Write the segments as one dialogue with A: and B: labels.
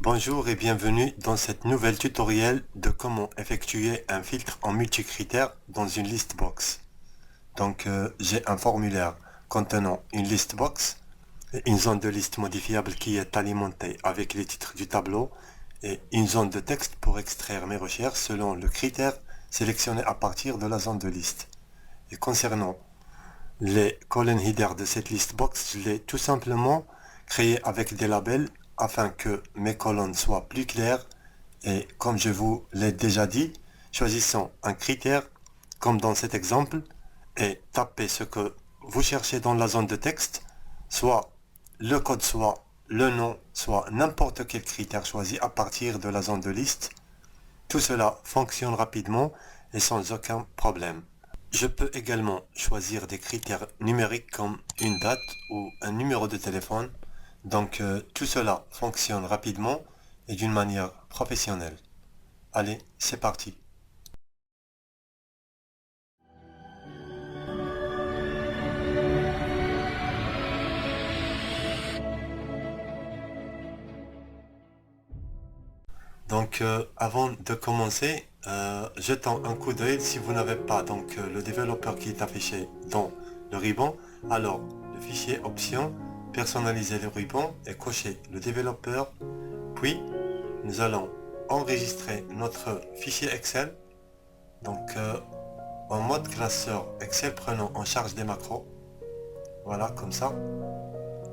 A: Bonjour et bienvenue dans cette nouvelle tutoriel de comment effectuer un filtre en multicritères dans une list box. Donc j'ai un formulaire contenant une list box, une zone de liste modifiable qui est alimentée avec les titres du tableau et une zone de texte pour extraire mes recherches selon le critère sélectionné à partir de la zone de liste. Et concernant les colonnes header de cette list box, je l'ai tout simplement créé avec des labels afin que mes colonnes soient plus claires et comme je vous l'ai déjà dit, choisissons un critère comme dans cet exemple et tapez ce que vous cherchez dans la zone de texte, soit le code, soit le nom, soit n'importe quel critère choisi à partir de la zone de liste. Tout cela fonctionne rapidement et sans aucun problème. Je peux également choisir des critères numériques comme une date ou un numéro de téléphone. Donc tout cela fonctionne rapidement et d'une manière professionnelle. Allez, c'est parti. Donc avant de commencer, jetons un coup d'œil si vous n'avez pas le développeur qui est affiché dans le ruban. Alors le fichier option, personnaliser le ruban et cocher le développeur. Puis nous allons enregistrer notre fichier Excel. Donc en mode classeur Excel, prenons en charge des macros. Voilà, comme ça.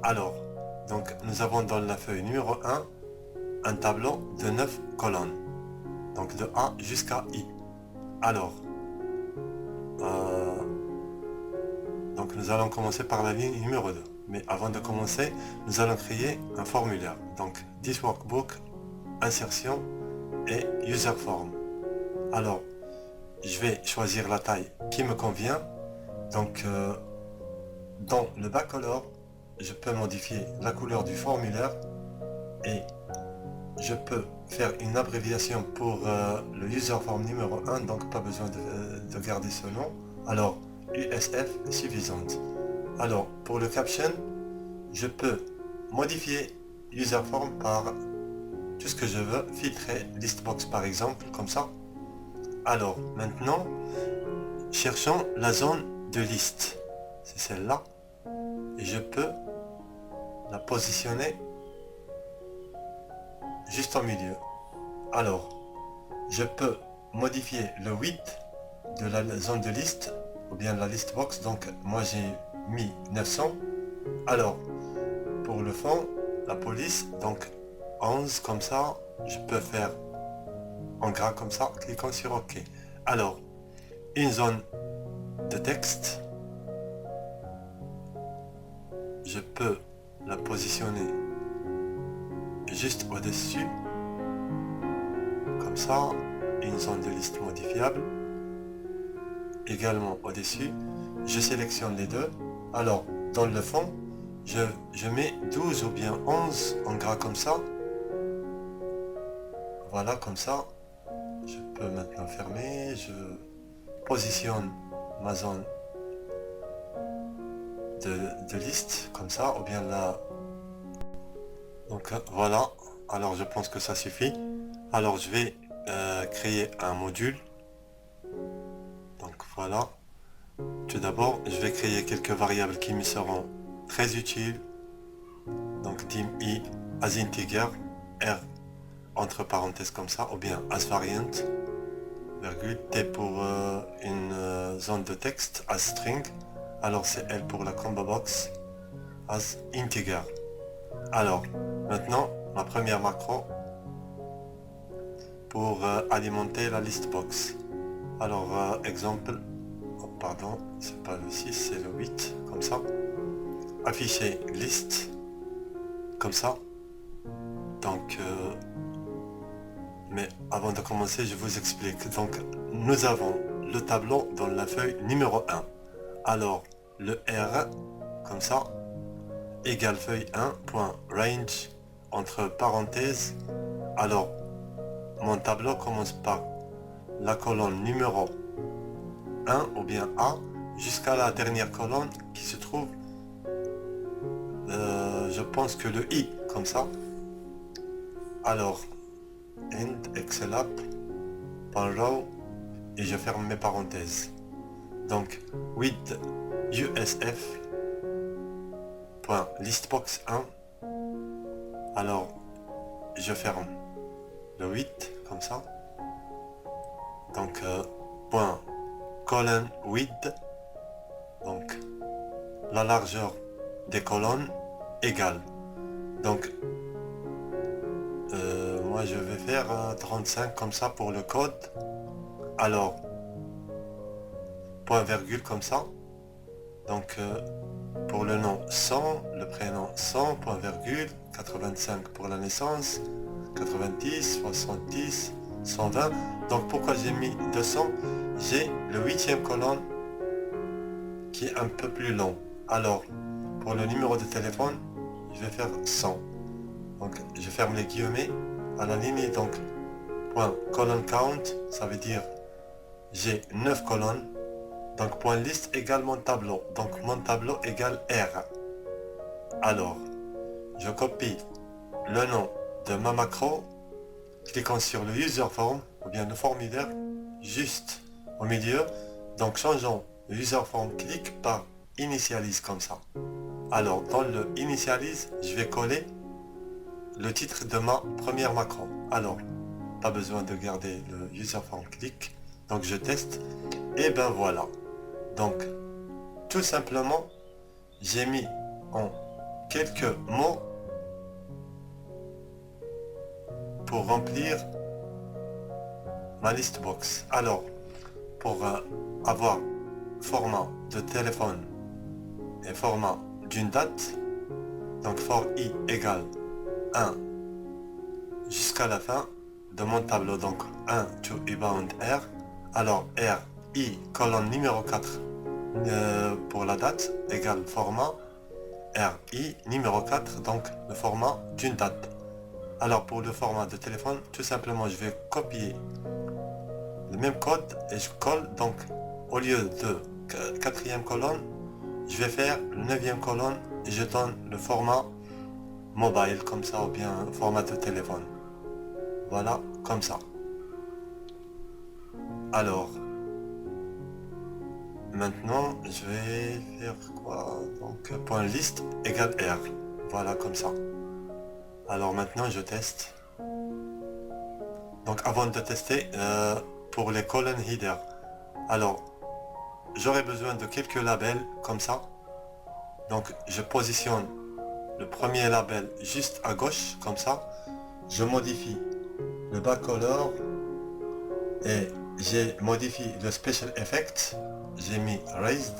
A: Alors, donc nous avons dans la feuille numéro 1 un tableau de 9 colonnes. Donc de A jusqu'à I. Alors, donc nous allons commencer par la ligne numéro 2. Mais avant de commencer, nous allons créer un formulaire. Donc, this workbook, insertion et user form. Alors, je vais choisir la taille qui me convient. Donc, dans le backcolor, je peux modifier la couleur du formulaire et je peux faire une abréviation pour le user form numéro 1, donc pas besoin de garder ce nom. Alors, USF est suffisante. Alors, pour le caption, je peux modifier user form par tout ce que je veux, filtrer listbox par exemple, comme ça. Alors, maintenant, cherchons la zone de liste. C'est celle-là. Et je peux la positionner juste au milieu. Alors, je peux modifier le width de la zone de liste ou bien la list box. Donc, moi j'ai mis 900. Alors, pour le fond, la police, donc 11 comme ça, je peux faire en gras comme ça, cliquant sur OK. Alors, une zone de texte, je peux la positionner juste au-dessus, comme ça, une zone de liste modifiable, également au-dessus, je sélectionne les deux. Alors, dans le fond, je mets 12 ou bien 11 en gras comme ça. Voilà, comme ça, je peux maintenant fermer, je positionne ma zone de liste, comme ça, ou bien là. Donc voilà, alors je pense que ça suffit. Alors je vais créer un module. Donc voilà. Tout d'abord, je vais créer quelques variables qui me seront très utiles. Donc dim i as integer, r entre parenthèses comme ça, ou bien as variant, virgule, t pour une zone de texte, as string. Alors c'est L pour la combo box, as integer. Alors, maintenant, ma première macro pour alimenter la list box. Alors, exemple, oh, pardon, c'est pas le 6, c'est le 8, comme ça. Afficher liste, comme ça. Donc, mais avant de commencer, je vous explique. Donc, nous avons le tableau dans la feuille numéro 1. Alors, le R, comme ça, égale feuille 1.range entre parenthèses. Alors, mon tableau commence par la colonne numéro 1 ou bien A jusqu'à la dernière colonne qui se trouve, je pense que le I, comme ça. Alors, end Excel app, .row, et je ferme mes parenthèses. Donc, with usf, .listbox 1, alors, je ferme le 8, comme ça. Donc, colon width, donc la largeur des colonnes égale. Donc, moi je vais faire 35 comme ça pour le code. Alors, point virgule comme ça. Donc, pour le nom 100, le prénom 100, point virgule, 85 pour la naissance, 90, 70, 120. Donc pourquoi j'ai mis 200? J'ai le 8e colonne qui est un peu plus long. Alors, pour le numéro de téléphone, je vais faire 100. Donc, je ferme les guillemets à la ligne. Donc, point colonne count, ça veut dire j'ai 9 colonnes. Donc, point liste égale mon tableau. Donc, mon tableau égale R. Alors, je copie le nom de ma macro, cliquant sur le user form, ou bien le formulaire, juste au milieu. Donc, changeons le user form click par initialise comme ça. Alors, dans le initialise, je vais coller le titre de ma première macro. Alors, pas besoin de garder le user form click. Donc, je teste. Et ben voilà. Donc, tout simplement, j'ai mis en quelques mots pour remplir ma liste box. Alors, pour avoir format de téléphone et format d'une date, donc for i égale 1 jusqu'à la fin de mon tableau, donc 1 to bound r. Alors r i colonne numéro 4 pour la date égale format r i numéro 4, donc le format d'une date. Alors pour le format de téléphone, tout simplement je vais copier le même code et je colle. Donc au lieu de 4e colonne, je vais faire le 9e colonne et je donne le format mobile comme ça, ou bien format de téléphone. Voilà, comme ça. Alors, maintenant, je vais faire quoi? Donc, point liste égale R. Voilà, comme ça. Alors maintenant, je teste. Donc, avant de tester, pour les colonnes header. Alors, j'aurai besoin de quelques labels comme ça. Donc, je positionne le premier label juste à gauche, comme ça. Je modifie le backcolor et j'ai modifié le special effect. J'ai mis raised.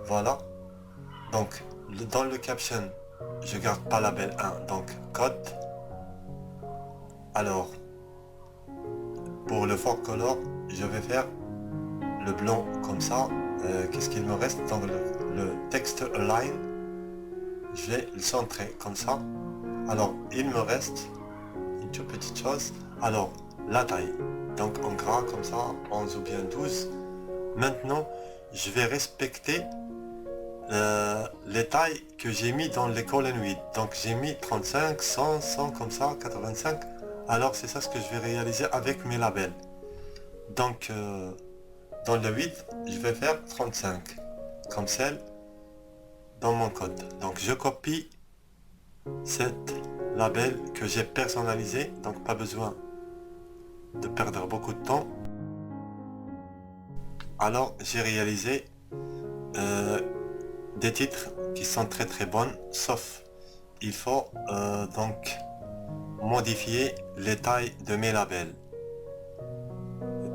A: Voilà. Donc, dans le caption, je garde pas label 1, donc code. Alors, pour le font color, je vais faire le blanc comme ça. Qu'est-ce qu'il me reste? Dans le texte align, je vais le centrer comme ça. Alors, il me reste une toute petite chose. Alors, la taille, donc en gras comme ça, 11 ou bien 12. Maintenant, je vais respecter les tailles que j'ai mis dans les colonnes 8. Donc j'ai mis 35, 100, 100 comme ça, 85. Alors c'est ça ce que je vais réaliser avec mes labels. Donc dans le 8, je vais faire 35 comme celle dans mon code. Donc je copie cette label que j'ai personnalisé, donc pas besoin de perdre beaucoup de temps. Alors j'ai réalisé des titres qui sont très très bonnes, sauf il faut donc modifier les tailles de mes labels.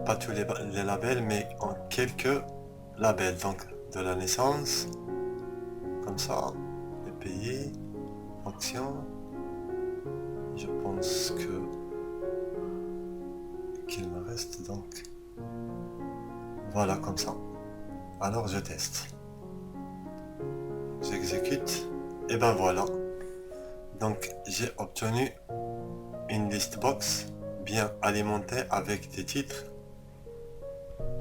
A: Pas tous les labels, mais en quelques labels. Donc de la naissance, comme ça, les pays, fonction. Je pense qu'il me reste donc. Voilà, comme ça. Alors je teste. J'exécute. Et ben voilà. Donc j'ai obtenu une list box bien alimentée avec des titres.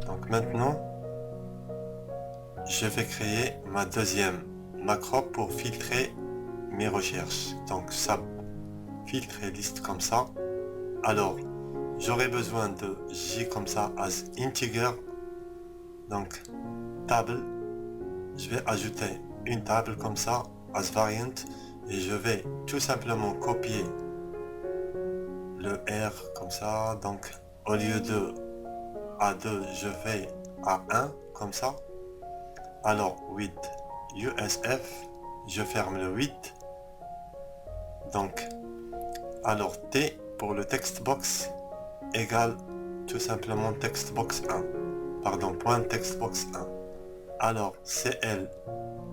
A: Donc maintenant, je vais créer ma deuxième macro pour filtrer mes recherches. Donc ça, filtre et liste comme ça. Alors, j'aurai besoin de J comme ça, as integer. Donc, table. Je vais ajouter une table comme ça, as variant. Et je vais tout simplement copier le R comme ça. Donc, au lieu de A2, je vais à 1 comme ça. Alors, with USF, je ferme le 8. Donc, alors T pour le text box égale tout simplement text box 1. Pardon, point text box 1. Alors, CL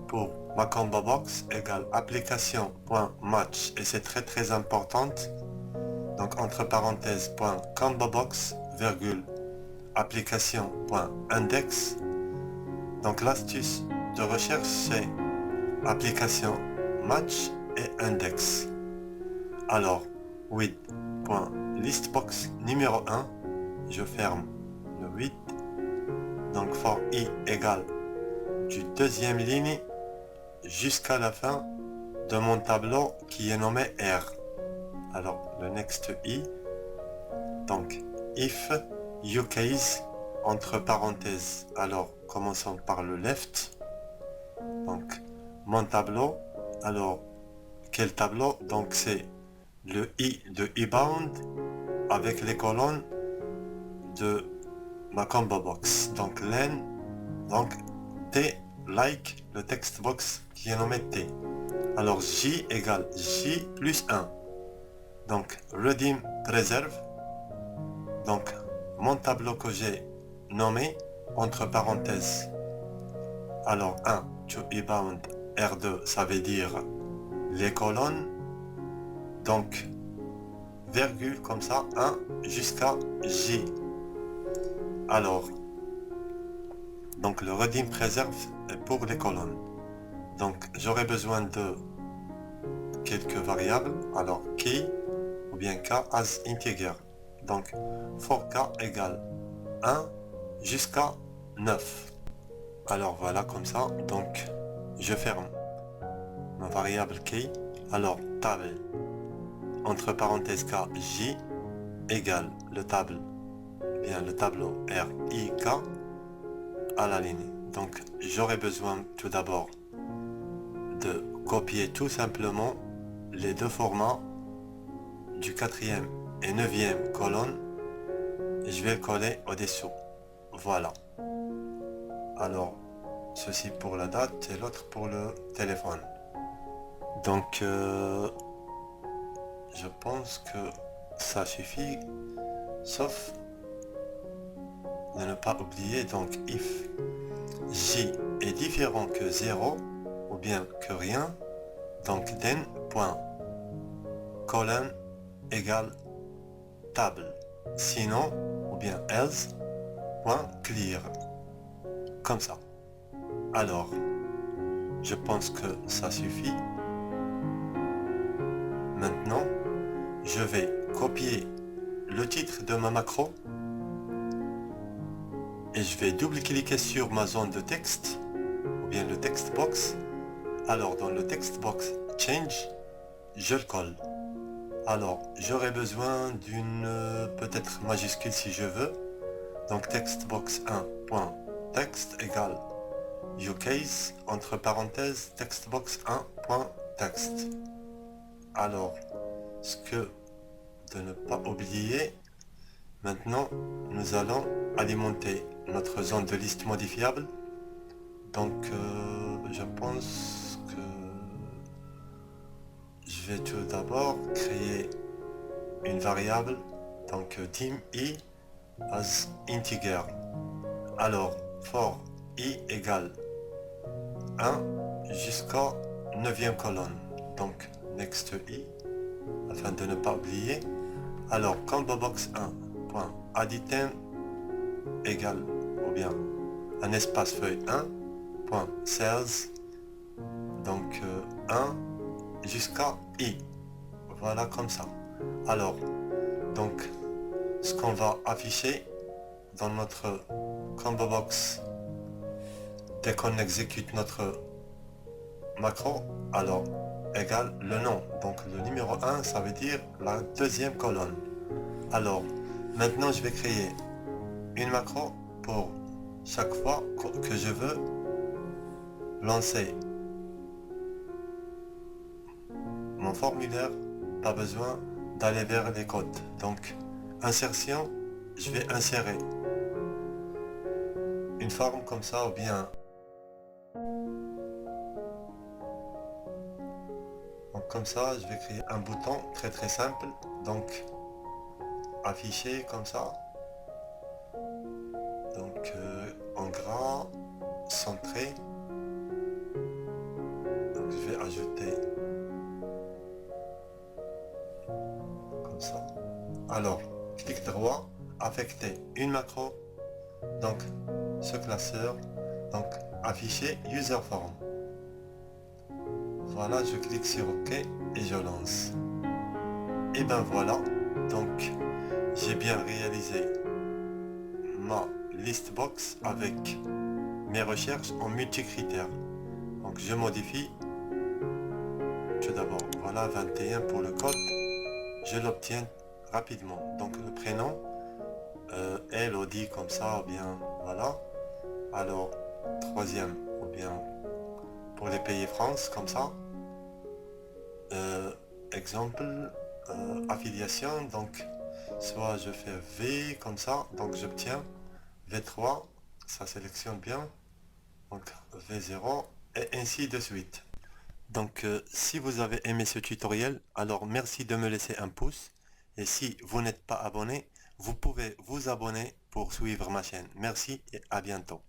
A: pour ma combo box égale application point match, et c'est très importante. Donc, entre parenthèses, point combo box, virgule, application point index. Donc, l'astuce de recherche, c'est application match et index. Alors, with.listbox numéro 1, je ferme le 8. Donc, for i égale du deuxième ligne jusqu'à la fin de mon tableau qui est nommé R. Alors, le next i. Donc, if ucase entre parenthèses. Alors, commençons par le left. Donc, mon tableau. Alors, quel tableau? Donc, c'est le i de iBound avec les colonnes de ma combo box. Donc, len, donc t, like le text box qui est nommé t. Alors, j égale j plus 1. Donc, redeem preserve. Donc, mon tableau que j'ai nommé entre parenthèses. Alors, 1 to iBound R2, ça veut dire les colonnes. Donc, virgule comme ça, 1 jusqu'à J. Alors, donc le redeem preserve est pour les colonnes. Donc, j'aurai besoin de quelques variables. Alors, key ou bien k as integer. Donc, for k égale 1 jusqu'à 9. Alors, voilà comme ça. Donc, je ferme ma variable key. Alors, table entre parenthèses k j égale le tableau r i k à la ligne. Donc j'aurai besoin tout d'abord de copier tout simplement les deux formats du 4e et 9e colonne, et je vais le coller au-dessous. Voilà. Alors ceci pour la date et l'autre pour le téléphone. Donc je pense que ça suffit, sauf de ne pas oublier, donc if j est différent que 0 ou bien que rien, donc then point colon égale table, sinon ou bien else point clear, comme ça. Alors je pense que ça suffit. Maintenant, je vais copier le titre de ma macro et je vais double-cliquer sur ma zone de texte ou bien le text box. Alors dans le text box change, je le colle. Alors j'aurai besoin d'une peut-être majuscule si je veux. Donc textbox 1.text égale ucase entre parenthèses textbox 1.text. Alors, ce que de ne pas oublier, maintenant nous allons alimenter notre zone de liste modifiable. Donc je pense que je vais tout d'abord créer une variable, donc dim i as integer. Alors for i égale 1 jusqu'à 9e colonne. Donc next i, afin de ne pas oublier. Alors combo box 1 point add item égale ou bien un espace feuille 1 point sales, donc 1 jusqu'à i. Voilà comme ça. Alors donc ce qu'on va afficher dans notre combo box dès qu'on exécute notre macro, alors égale le nom. Donc le numéro 1, ça veut dire la deuxième colonne. Alors, maintenant je vais créer une macro pour chaque fois que je veux lancer mon formulaire. Pas besoin d'aller vers les codes. Donc, insertion, je vais insérer une forme comme ça ou bien. Donc comme ça, je vais créer un bouton très simple. Donc, afficher comme ça. Donc en gras, centré. Donc je vais ajouter comme ça. Alors, clic droit, affecter une macro. Donc ce classeur. Donc afficher user form. Voilà, je clique sur OK et je lance. Et ben voilà, donc j'ai bien réalisé ma list box avec mes recherches en multicritères. Donc je modifie tout d'abord. Voilà 21 pour le code. Je l'obtiens rapidement. Donc le prénom, Elodie comme ça, ou bien voilà. Alors troisième, ou bien pour les pays France comme ça. Exemple, affiliation, donc soit je fais V comme ça, donc j'obtiens V3, ça sélectionne bien, donc V0 et ainsi de suite. Donc si vous avez aimé ce tutoriel, alors merci de me laisser un pouce, et si vous n'êtes pas abonné, vous pouvez vous abonner pour suivre ma chaîne. Merci et à bientôt.